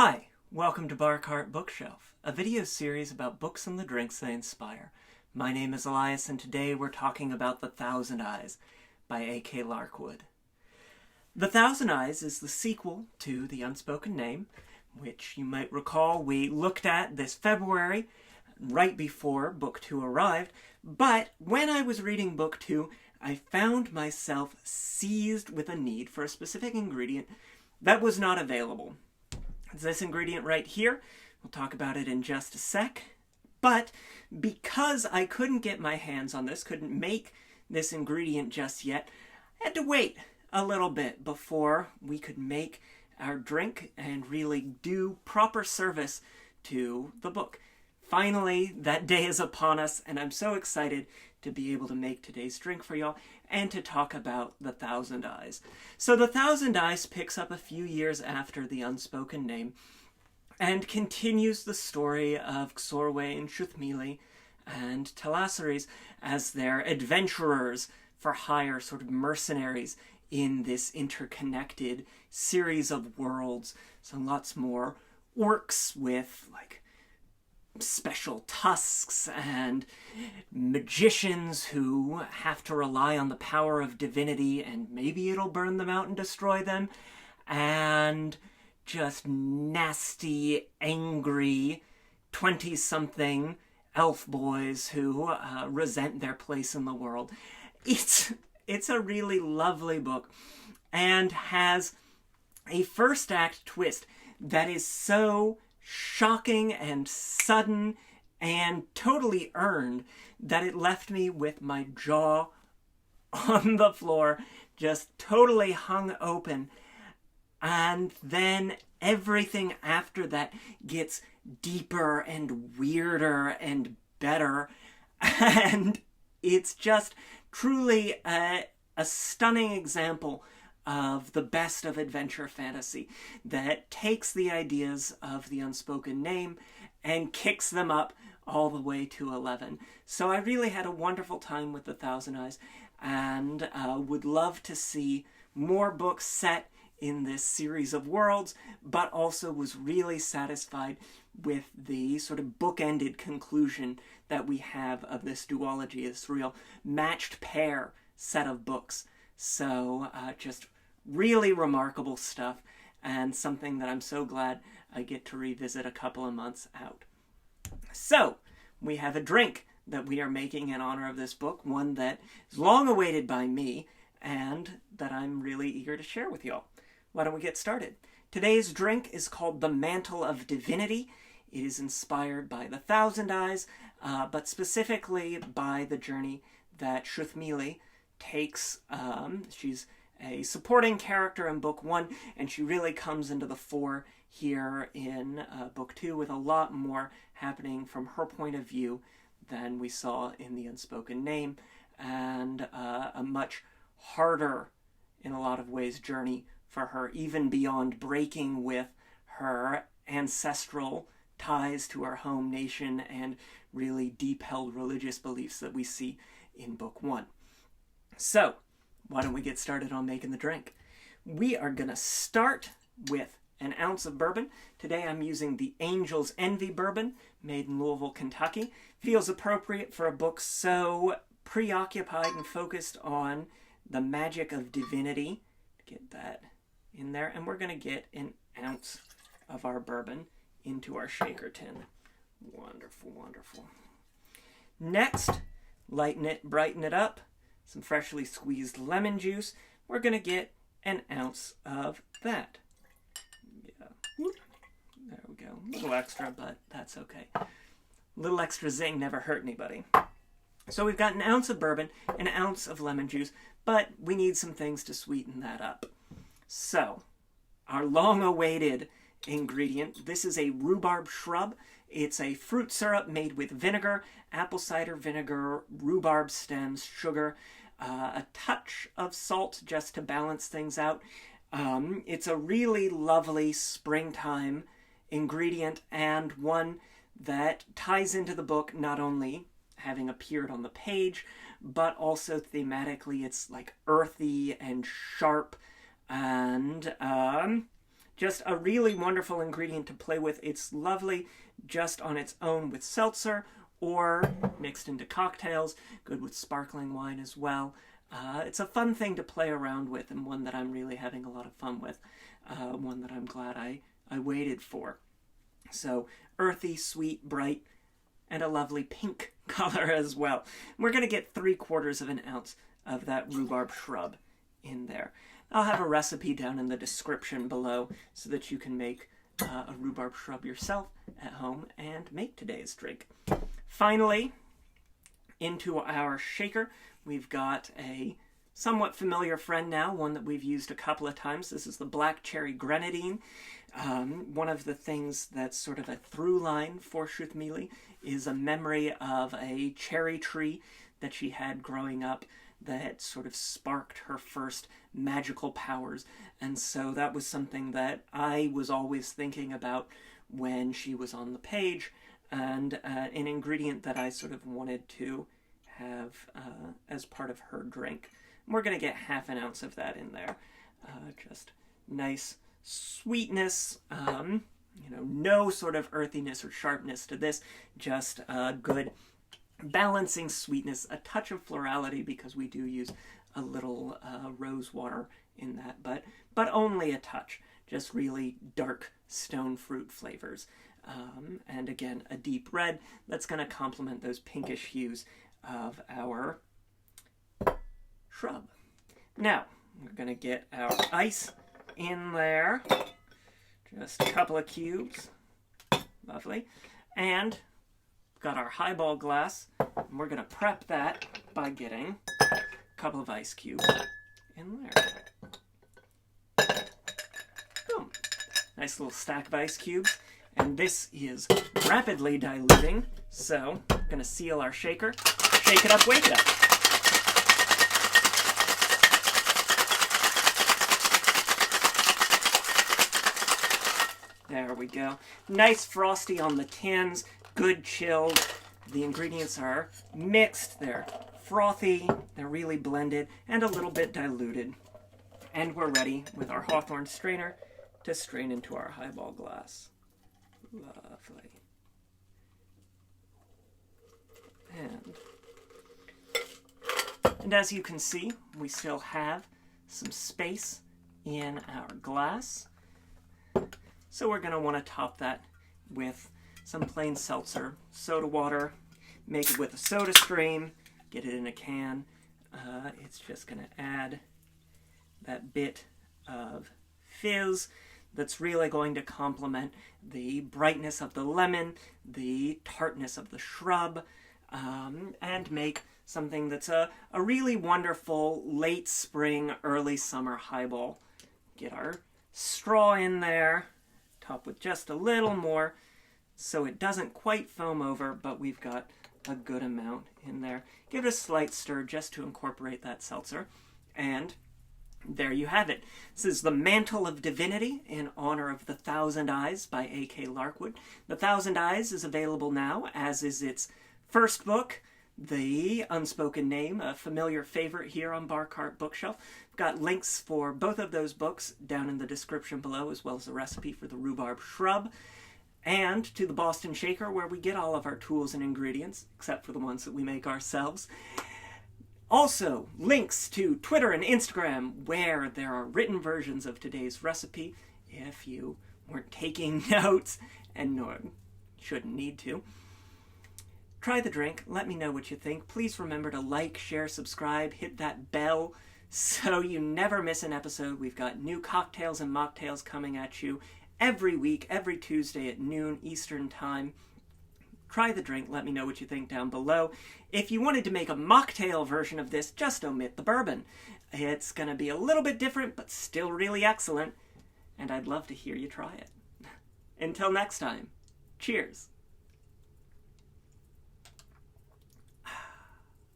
Hi, welcome to Bar Cart Bookshelf, a video series about books and the drinks they inspire. My name is Elias, and today we're talking about The Thousand Eyes by A.K. Larkwood. The Thousand Eyes is the sequel to The Unspoken Name, which you might recall we looked at this February, right before Book 2 arrived, but when I was reading Book 2, I found myself seized with a need for a specific ingredient that was not available. It's this ingredient right here. We'll talk about it in just a sec. But because I couldn't get my hands on this, couldn't make this ingredient just yet, I had to wait a little bit before we could make our drink and really do proper service to the book. Finally, that day is upon us, and I'm so excited to be able to make today's drink for y'all and to talk about The Thousand Eyes. So The Thousand Eyes picks up a few years after The Unspoken Name and continues the story of Xorwe and Shuthmili and Telasseres as their adventurers for hire, sort of mercenaries in this interconnected series of worlds. So lots more orcs with, like, special tusks and magicians who have to rely on the power of divinity and maybe it'll burn them out and destroy them, and just nasty, angry 20-something elf boys who resent their place in the world. It's a really lovely book and has a first act twist that is so shocking and sudden and totally earned that it left me with my jaw on the floor, just totally hung open. And then everything after that gets deeper and weirder and better. And it's just truly a stunning example of the best of adventure fantasy that takes the ideas of The Unspoken Name and kicks them up all the way to 11. So I really had a wonderful time with The Thousand Eyes and would love to see more books set in this series of worlds, but also was really satisfied with the sort of bookended conclusion that we have of this duology, this real matched pair set of books. So just really remarkable stuff, and something that I'm so glad I get to revisit a couple of months out. So, we have a drink that we are making in honor of this book, one that is long awaited by me, and that I'm really eager to share with y'all. Why don't we get started? Today's drink is called the Mantle of Divinity. It is inspired by The Thousand Eyes, but specifically by the journey that Shuthmili takes. She's a supporting character in Book 1, and she really comes into the fore here in Book 2 with a lot more happening from her point of view than we saw in The Unspoken Name, and a much harder, in a lot of ways, journey for her, even beyond breaking with her ancestral ties to her home nation and really deep-held religious beliefs that we see in Book 1. So, why don't we get started on making the drink? We are going to start with an ounce of bourbon. Today I'm using the Angel's Envy bourbon, made in Louisville, Kentucky. Feels appropriate for a book so preoccupied and focused on the magic of divinity. Get that in there. And we're going to get an ounce of our bourbon into our shaker tin. Wonderful, wonderful. Next, lighten it, brighten it up. Some freshly squeezed lemon juice. We're going to get an ounce of that. Yeah. There we go. A little extra, but that's okay. A little extra zing never hurt anybody. So we've got an ounce of bourbon, an ounce of lemon juice, but we need some things to sweeten that up. So, our long-awaited ingredient. This is a Rhubarb Shrub. It's a fruit syrup made with vinegar, apple cider vinegar, rhubarb stems, sugar, a touch of salt just to balance things out. It's a really lovely springtime ingredient, and one that ties into the book, not only having appeared on the page, but also thematically. It's like earthy and sharp and just a really wonderful ingredient to play with. It's lovely just on its own with seltzer or mixed into cocktails, good with sparkling wine as well. It's a fun thing to play around with, and one that I'm really having a lot of fun with, one that I'm glad I waited for. So earthy, sweet, bright, and a lovely pink color as well. We're going to get 3/4 of an ounce of that Rhubarb Shrub in there. I'll have a recipe down in the description below so that you can make a Rhubarb Shrub yourself at home and make today's drink. Finally, into our shaker, we've got a somewhat familiar friend now, one that we've used a couple of times. This is the Black Cherry Grenadine. One of the things that's sort of a through line for Shuthmili is a memory of a cherry tree that she had growing up that sort of sparked her first magical powers. And so that was something that I was always thinking about when she was on the page, and an ingredient that I sort of wanted to have as part of her drink. We're going to get 1/2 ounce of that in there. Just nice sweetness, no sort of earthiness or sharpness to this, just good balancing sweetness, a touch of florality because we do use a little rose water in that, but only a touch, just really dark stone fruit flavors. And again, a deep red that's going to complement those pinkish hues of our shrub. Now, we're going to get our ice in there. Just a couple of cubes. Lovely. And got our highball glass. And we're going to prep that by getting a couple of ice cubes in there. Boom. Nice little stack of ice cubes. And this is rapidly diluting, so I'm going to seal our shaker. Shake it up, wake it up. There we go. Nice frosty on the tins, good chilled. The ingredients are mixed, they're frothy, they're really blended, and a little bit diluted. And we're ready with our Hawthorne strainer to strain into our highball glass. Lovely. And as you can see, we still have some space in our glass. So we're going to want to top that with some plain seltzer, soda water, make it with a soda stream, get it in a can. It's just going to add that bit of fizz that's really going to complement the brightness of the lemon, the tartness of the shrub, and make something that's a really wonderful late spring, early summer highball. Get our straw in there, top with just a little more, so it doesn't quite foam over, but we've got a good amount in there. Give it a slight stir just to incorporate that seltzer, and there you have it. This is the Mantle of Divinity in honor of the 1,000 Eyes by A.K. Larkwood. The 1,000 Eyes is available now, as is its first book, The Unspoken Name, a familiar favorite here on Bar Cart Bookshelf. I've got links for both of those books down in the description below, as well as a recipe for the Rhubarb Shrub, and to the Boston Shaker, where we get all of our tools and ingredients, except for the ones that we make ourselves. Also, links to Twitter and Instagram, where there are written versions of today's recipe, if you weren't taking notes, and nor shouldn't need to. Try the drink, let me know what you think. Please remember to like, share, subscribe, hit that bell so you never miss an episode. We've got new cocktails and mocktails coming at you every week, every Tuesday at noon Eastern Time. Try the drink, let me know what you think down below. If you wanted to make a mocktail version of this, just omit the bourbon. It's going to be a little bit different, but still really excellent, and I'd love to hear you try it. Until next time, cheers.